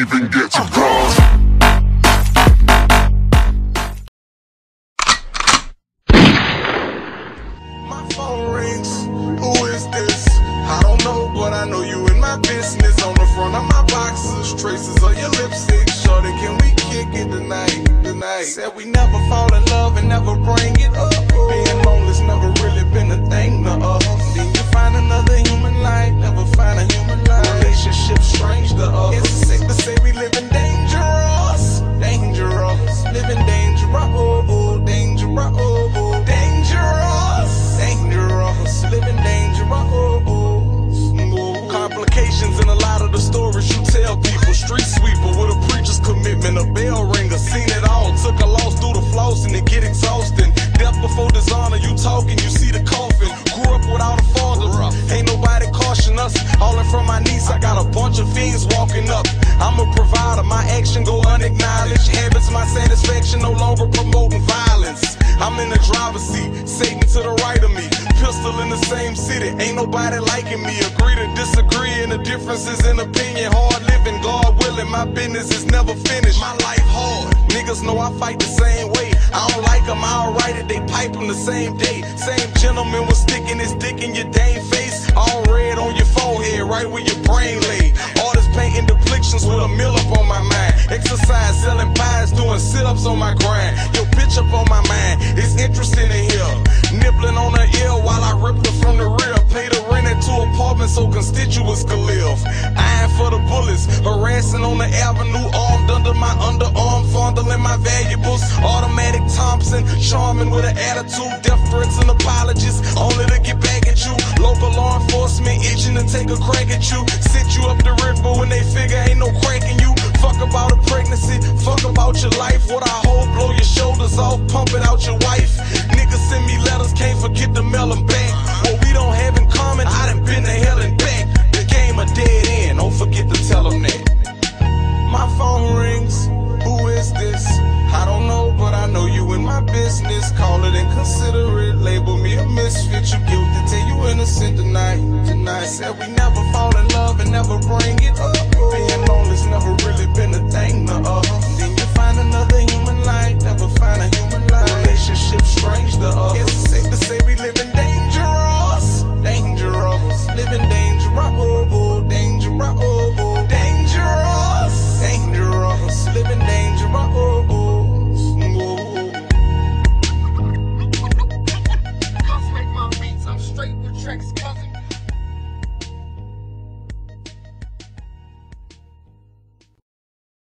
even get to cross. My phone rings, who is this? I don't know, but I know you in my business. On the front of my boxes, traces of your lipstick. Shorty, can we kick it tonight? Said we never fall in love and never bring it up. Being lonely's never really been a thing to us. Then you find another human life, never find a human life. Relationship strange to us. It's sick to say we living dangerous. Dangerous, living dangerous, dangerous, dangerous, dangerous, living dangerous. Complications in a lot of the stories you tell people. Street sweeper with a preacher's commitment, a bell ringer, seen it all. Took a loss through the floss and it get exhausting. Death before dishonor, you talking, you see the coffin. Grew up without a father, ain't nobody caution us. All in from my niece, I got a bunch of fiends walking up. I'm a provider, my action go unacknowledged. Habits, my satisfaction, no longer promoting violence. I'm in the driver's seat, Satan to the right of me. Pistol in the same city, ain't nobody liking me. Agree to disagree, and the differences in opinion. Hard living, God willing, my business is never finished. My life hard, niggas know I fight the same way. I don't like them, I'll write it, they pipe them the same day. Same gentleman was sticking his dick in your dang face. All red on your forehead, right where your brain lay. Artists painting depictions with a mill up on my mind. Exercise, selling pies, doing sit-ups on my grind. Your bitch up on my mind, it's interesting in here. Nibbling on her ear while I ripped her from the rear. Pay the rent at 2 apartments so constituents could live. Eyeing for the bullets, harassing on the avenue. Armed under my underarm, fondling my valuables. Automatic Thompson, charming with an attitude. Death threats and apologies, only to get back at you. Local law enforcement itching to take a crack at you. Sit you up the river when they figure ain't no crack in you. Fuck about a pregnancy, fuck about your life. What I hold, blow your shoulders off, pump it out your wife. Niggas send me letters, can't forget to mail them back. What we don't have in common, I done been to hell and back. The game a dead end, don't forget to tell them that. My phone rings, who is this? I don't know, but I know you in my business. Call it inconsiderate, label me a misfit. You guilty till you innocent tonight. Said we never fall in love and never bring it up.